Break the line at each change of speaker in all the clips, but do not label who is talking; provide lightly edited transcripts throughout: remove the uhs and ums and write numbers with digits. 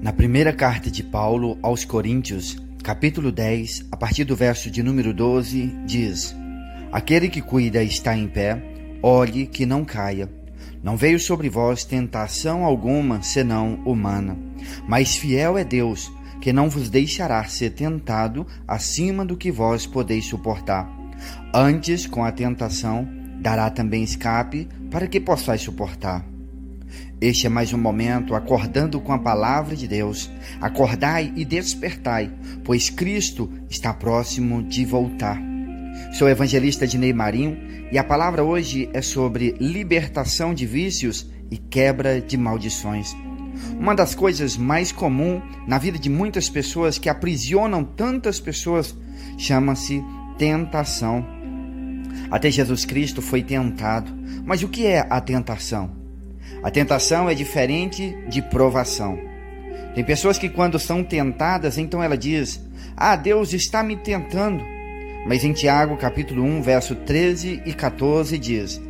Na primeira carta de Paulo aos Coríntios, capítulo 10, a partir do verso de número 12, diz: Aquele que cuida está em pé, olhe que não caia. Não veio sobre vós tentação alguma, senão humana. Mas fiel é Deus, que não vos deixará ser tentado acima do que vós podeis suportar. Antes, com a tentação, dará também escape, para que possais suportar. Este é mais um momento acordando com a palavra de Deus. Acordai e despertai, pois Cristo está próximo de voltar. Sou evangelista Dinei Marinho e a palavra hoje é sobre libertação de vícios e quebra de maldições. Uma das coisas mais comuns na vida de muitas pessoas que aprisionam tantas pessoas chama-se tentação. Até Jesus Cristo foi tentado. Mas o que é a tentação? A tentação é diferente de provação. Tem pessoas que quando são tentadas, então ela diz: Deus está me tentando. Mas em Tiago capítulo 1, verso 13 e 14 diz: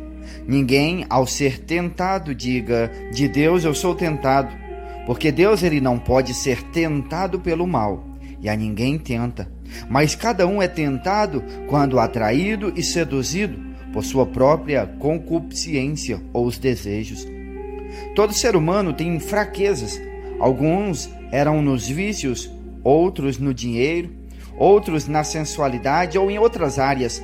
Ninguém ao ser tentado diga, de Deus eu sou tentado, porque Deus ele não pode ser tentado pelo mal, e a ninguém tenta. Mas cada um é tentado quando atraído e seduzido por sua própria concupiscência ou os desejos. Todo ser humano tem fraquezas. Alguns eram nos vícios, outros no dinheiro, outros na sensualidade ou em outras áreas.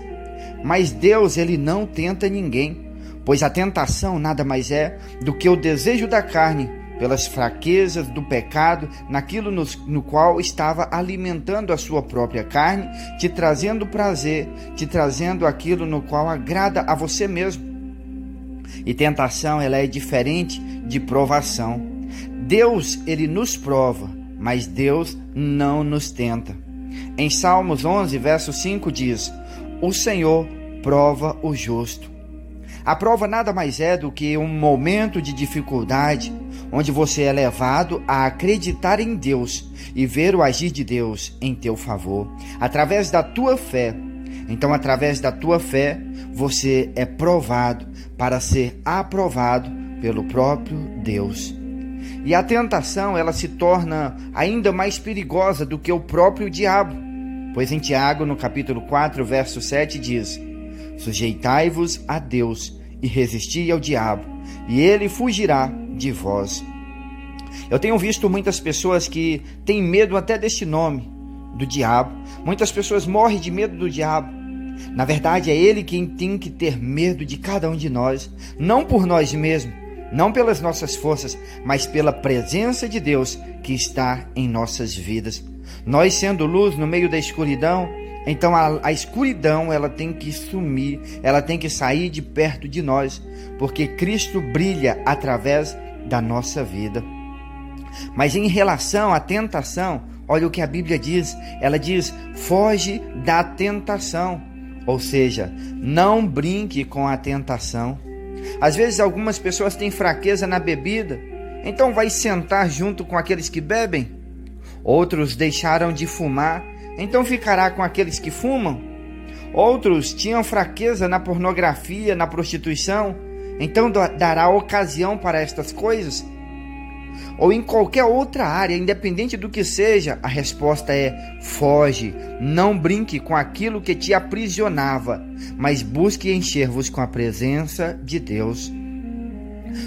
Mas Deus ele não tenta ninguém, pois a tentação nada mais é do que o desejo da carne pelas fraquezas do pecado, naquilo no qual estava alimentando a sua própria carne, te trazendo prazer, te trazendo aquilo no qual agrada a você mesmo. E tentação ela é diferente de provação. Deus ele nos prova, mas Deus não nos tenta. Em Salmos 11, verso 5 diz: O Senhor prova o justo. A prova nada mais é do que um momento de dificuldade, onde você é levado a acreditar em Deus e ver o agir de Deus em teu favor, através da tua fé. Então, através da tua fé, você é provado para ser aprovado pelo próprio Deus. E a tentação, ela se torna ainda mais perigosa do que o próprio diabo, pois em Tiago, no capítulo 4, verso 7, diz: Sujeitai-vos a Deus e resisti ao diabo, e ele fugirá de vós. Eu tenho visto muitas pessoas que têm medo até deste nome, do diabo. Muitas pessoas morrem de medo do diabo. Na verdade, é ele quem tem que ter medo de cada um de nós, não por nós mesmos, não pelas nossas forças, mas pela presença de Deus que está em nossas vidas. Nós sendo luz no meio da escuridão, então a escuridão ela tem que sumir, ela tem que sair de perto de nós, porque Cristo brilha através da nossa vida. Mas em relação à tentação, olha o que a Bíblia diz. Ela diz: foge da tentação. Ou seja, não brinque com a tentação. Às vezes algumas pessoas têm fraqueza na bebida, então vai sentar junto com aqueles que bebem. Outros deixaram de fumar, então ficará com aqueles que fumam. Outros tinham fraqueza na pornografia, na prostituição, então dará ocasião para estas coisas. Ou em qualquer outra área, independente do que seja, a resposta é: foge, não brinque com aquilo que te aprisionava, mas busque encher-vos com a presença de Deus.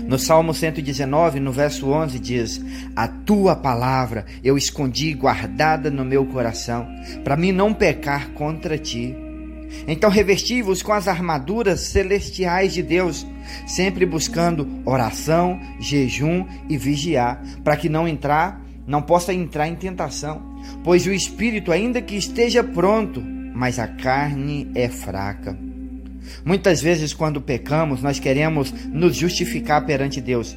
No Salmo 119, no verso 11, diz: A tua palavra eu escondi guardada no meu coração, para mim não pecar contra ti. Então revesti-vos com as armaduras celestiais de Deus, sempre buscando oração, jejum e vigiar, para que não possa entrar em tentação, pois o espírito ainda que esteja pronto, mas a carne é fraca. Muitas vezes quando pecamos, nós queremos nos justificar perante Deus.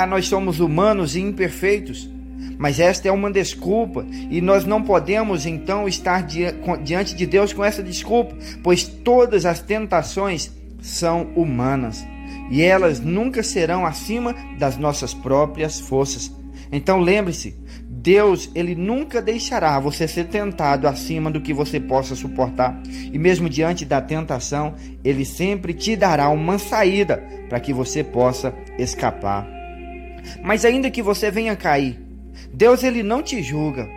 Nós somos humanos e imperfeitos. Mas esta é uma desculpa e nós não podemos então estar diante de Deus com essa desculpa, pois todas as tentações são humanas e elas nunca serão acima das nossas próprias forças. Então lembre-se, Deus ele nunca deixará você ser tentado acima do que você possa suportar, e mesmo diante da tentação, ele sempre te dará uma saída para que você possa escapar. Mas ainda que você venha cair, Deus, ele não te julga.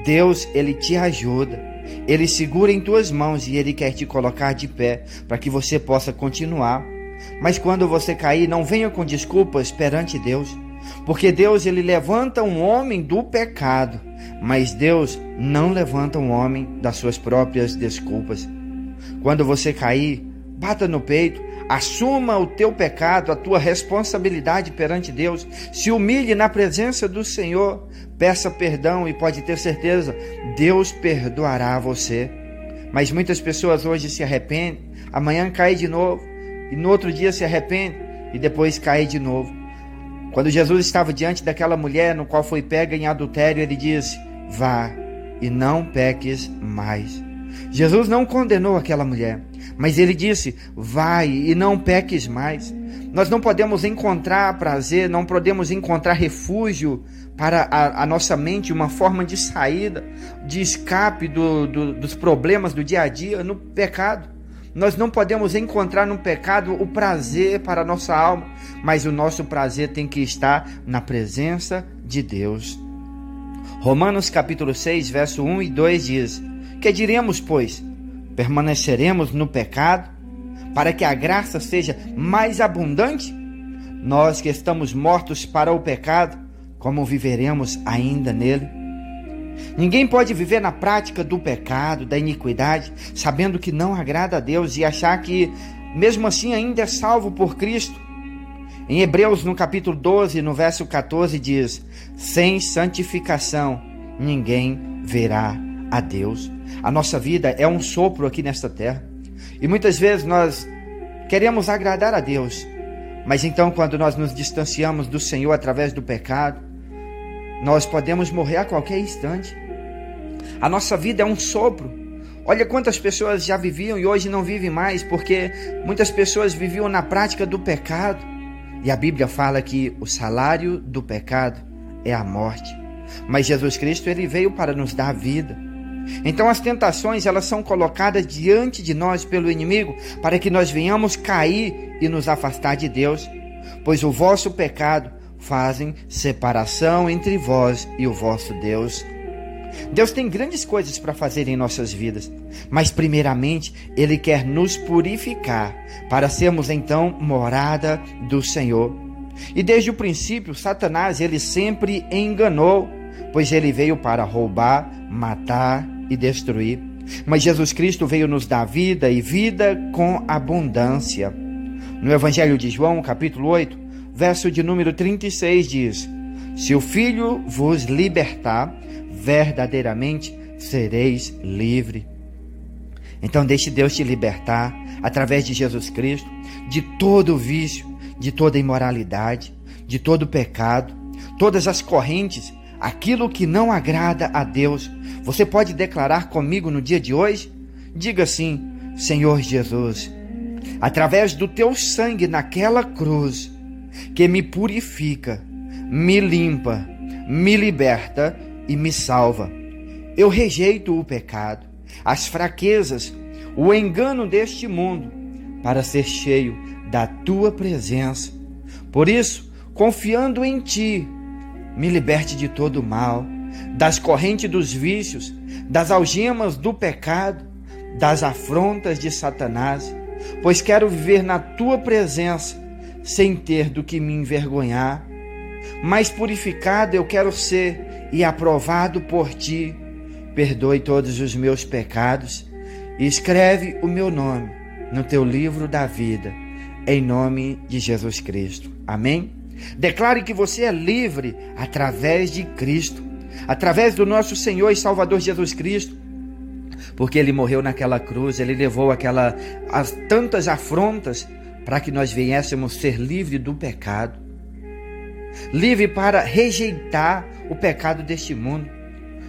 Deus, ele te ajuda. Ele segura em tuas mãos e ele quer te colocar de pé para que você possa continuar. Mas quando você cair, não venha com desculpas perante Deus, porque Deus, ele levanta um homem do pecado, mas Deus não levanta um homem das suas próprias desculpas. Quando você cair, bata no peito, assuma o teu pecado, a tua responsabilidade perante Deus, se humilhe na presença do Senhor, peça perdão e pode ter certeza, Deus perdoará você. Mas muitas pessoas hoje se arrependem, amanhã cai de novo, e no outro dia se arrepende e depois cai de novo. Quando Jesus estava diante daquela mulher no qual foi pega em adultério, ele disse: vá e não peques mais. Jesus não condenou aquela mulher, mas ele disse: vai e não peques mais. Nós não podemos encontrar prazer, não podemos encontrar refúgio para a nossa mente, uma forma de saída, de escape dos problemas do dia a dia no pecado. Nós não podemos encontrar no pecado o prazer para a nossa alma, mas o nosso prazer tem que estar na presença de Deus. Romanos capítulo 6, verso 1 e 2 diz: que diremos, pois? Permaneceremos no pecado para que a graça seja mais abundante? Nós que estamos mortos para o pecado, como viveremos ainda nele? Ninguém pode viver na prática do pecado, da iniquidade, sabendo que não agrada a Deus e achar que, mesmo assim, ainda é salvo por Cristo. Em Hebreus, no capítulo 12, no verso 14, diz: sem santificação, ninguém verá a Deus. A nossa vida é um sopro aqui nesta terra. E muitas vezes nós queremos agradar a Deus, mas então quando nós nos distanciamos do Senhor através do pecado, nós podemos morrer a qualquer instante. A nossa vida é um sopro. Olha quantas pessoas já viviam e hoje não vivem mais, porque muitas pessoas viviam na prática do pecado. E a Bíblia fala que o salário do pecado é a morte. Mas Jesus Cristo, ele veio para nos dar vida. Então as tentações, elas são colocadas diante de nós pelo inimigo para que nós venhamos cair e nos afastar de Deus. Pois o vosso pecado fazem separação entre vós e o vosso Deus. Deus tem grandes coisas para fazer em nossas vidas, mas primeiramente Ele quer nos purificar para sermos então morada do Senhor. E desde o princípio, Satanás, ele sempre enganou, pois ele veio para roubar, matar e destruir. Mas Jesus Cristo veio nos dar vida e vida com abundância. No Evangelho de João, capítulo 8, verso de número 36 diz: se o Filho vos libertar, verdadeiramente sereis livre. Então deixe Deus te libertar, através de Jesus Cristo, de todo vício, de toda imoralidade, de todo pecado, todas as correntes, aquilo que não agrada a Deus. Você pode declarar comigo no dia de hoje? Diga assim: Senhor Jesus, através do teu sangue naquela cruz, que me purifica, me limpa, me liberta e me salva. Eu rejeito o pecado, as fraquezas, o engano deste mundo, para ser cheio da tua presença. Por isso, confiando em ti, me liberte de todo o mal, das correntes dos vícios, das algemas do pecado, das afrontas de Satanás, pois quero viver na tua presença, sem ter do que me envergonhar. Mais purificado eu quero ser e aprovado por ti. Perdoe todos os meus pecados e escreve o meu nome no teu livro da vida, em nome de Jesus Cristo. Amém? Declare que você é livre através de Cristo, através do nosso Senhor e Salvador Jesus Cristo, porque Ele morreu naquela cruz, Ele levou as tantas afrontas para que nós viéssemos ser livres do pecado, livre para rejeitar o pecado deste mundo,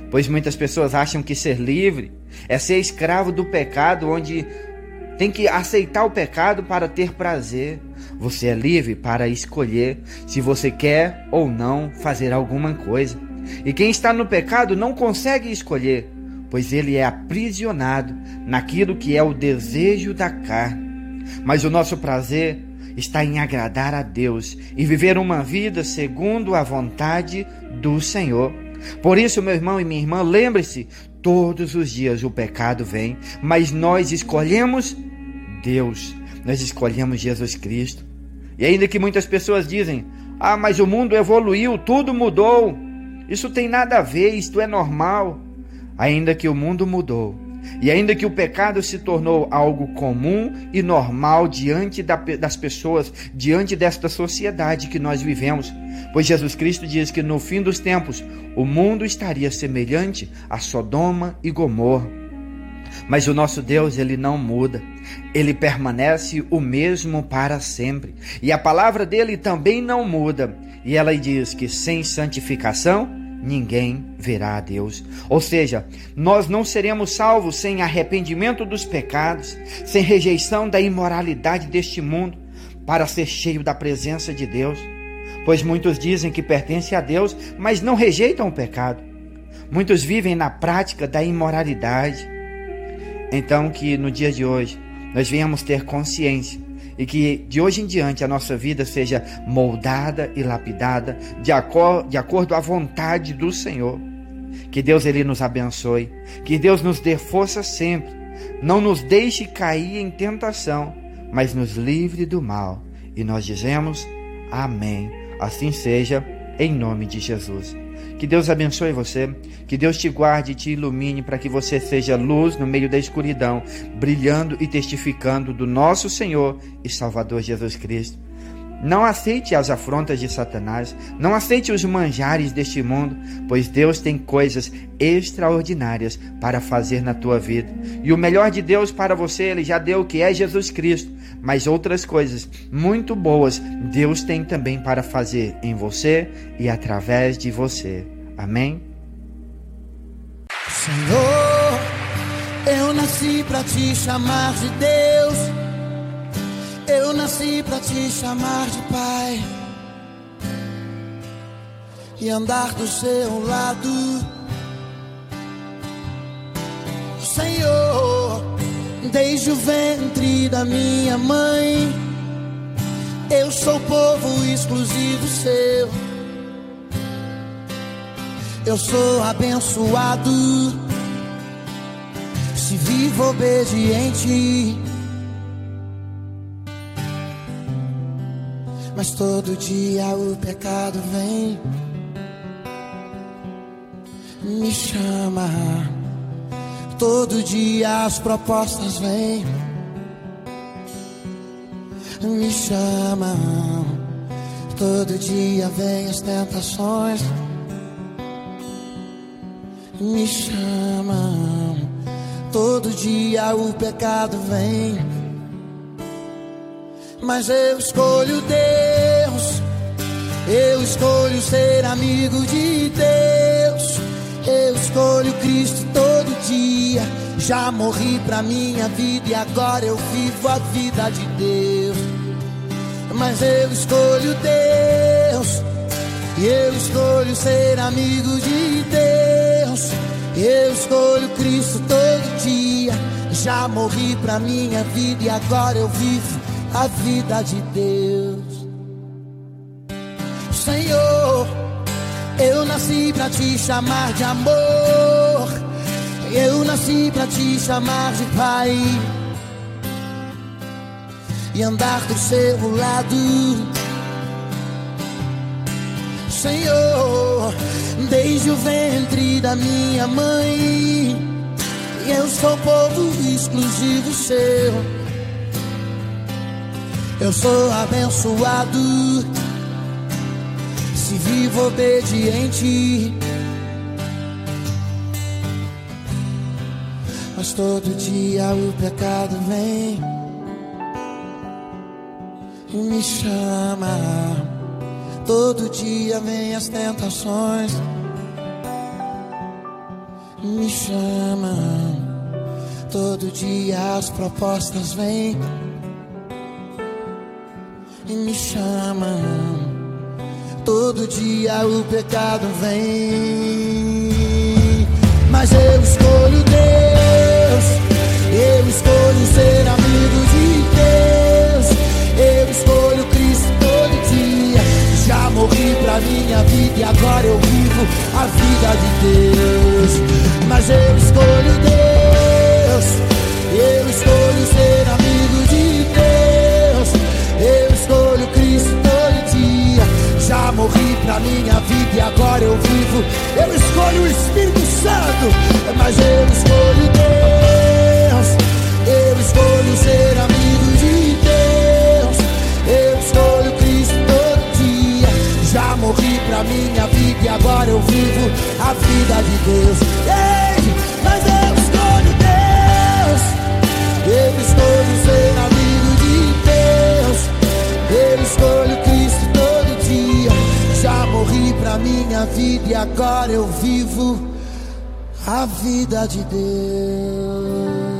pois muitas pessoas acham que ser livre é ser escravo do pecado, onde tem que aceitar o pecado para ter prazer. Você é livre para escolher se você quer ou não fazer alguma coisa. E quem está no pecado não consegue escolher, pois ele é aprisionado naquilo que é o desejo da carne. Mas o nosso prazer está em agradar a Deus e viver uma vida segundo a vontade do Senhor. Por isso, meu irmão e minha irmã, lembre-se, todos os dias o pecado vem, mas nós escolhemos Deus, nós escolhemos Jesus Cristo. E ainda que muitas pessoas dizem, mas o mundo evoluiu, tudo mudou, isso tem nada a ver, isto é normal. Ainda que o mundo mudou, e ainda que o pecado se tornou algo comum e normal diante das pessoas, diante desta sociedade que nós vivemos, pois Jesus Cristo diz que no fim dos tempos o mundo estaria semelhante a Sodoma e Gomorra. Mas o nosso Deus, ele não muda, ele permanece o mesmo para sempre, e a palavra dele também não muda, e ela diz que sem santificação ninguém verá a Deus. Ou seja, nós não seremos salvos sem arrependimento dos pecados, sem rejeição da imoralidade deste mundo, para ser cheio da presença de Deus. Pois muitos dizem que pertencem a Deus, mas não rejeitam o pecado. Muitos vivem na prática da imoralidade. Então, que no dia de hoje nós venhamos ter consciência e que de hoje em diante a nossa vida seja moldada e lapidada de acordo à vontade do Senhor. Que Deus ele nos abençoe, que Deus nos dê força sempre, não nos deixe cair em tentação, mas nos livre do mal. E nós dizemos amém. Assim seja, em nome de Jesus. Que Deus abençoe você, que Deus te guarde e te ilumine para que você seja luz no meio da escuridão, brilhando e testificando do nosso Senhor e Salvador Jesus Cristo. Não aceite as afrontas de Satanás, não aceite os manjares deste mundo, pois Deus tem coisas extraordinárias para fazer na tua vida. E o melhor de Deus para você, Ele já deu, que é Jesus Cristo. Mas outras coisas muito boas Deus tem também para fazer em você e através de você. Amém?
Senhor, eu nasci para te chamar de Deus. Eu nasci pra te chamar de Pai e andar do seu lado. Senhor, desde o ventre da minha mãe, eu sou povo exclusivo seu. Eu sou abençoado se vivo obediente. Mas todo dia o pecado vem, me chama. Todo dia as propostas vêm, me chamam. Todo dia vem as tentações, me chamam. Todo dia o pecado vem, mas eu escolho Deus, eu escolho ser amigo de Deus, eu escolho Cristo todo dia. Já morri pra minha vida e agora eu vivo a vida de Deus. Mas eu escolho Deus, eu escolho ser amigo de Deus, eu escolho Cristo todo dia. Já morri pra minha vida e agora eu vivo a vida de Deus. Senhor, eu nasci pra te chamar de amor, eu nasci pra te chamar de Pai e andar do seu lado. Senhor, desde o ventre da minha mãe, eu sou povo exclusivo seu. Eu sou abençoado se vivo obediente. Mas todo dia o pecado vem e me chama. Todo dia vem as tentações, me chamam. Todo dia as propostas vêm e me chamam. Todo dia o pecado vem, mas eu escolho Deus, eu escolho ser amigo de Deus, eu escolho Cristo todo dia. Já morri pra minha vida e agora eu vivo a vida de Deus. Mas eu escolho Deus, eu escolho ser amigo de Deus, eu escolho Cristo todo dia. Já morri pra minha vida e agora eu vivo. Eu escolho o Espírito Santo, mas eu escolho Deus, eu escolho ser amigo de Deus, eu escolho Cristo todo dia. Já morri pra minha vida e agora eu vivo a vida de Deus. Ei, mas eu escolho Deus, eu escolho ser amigo de Deus, eu escolho Cristo todo dia. Já morri pra minha vida e agora eu vivo a vida de Deus.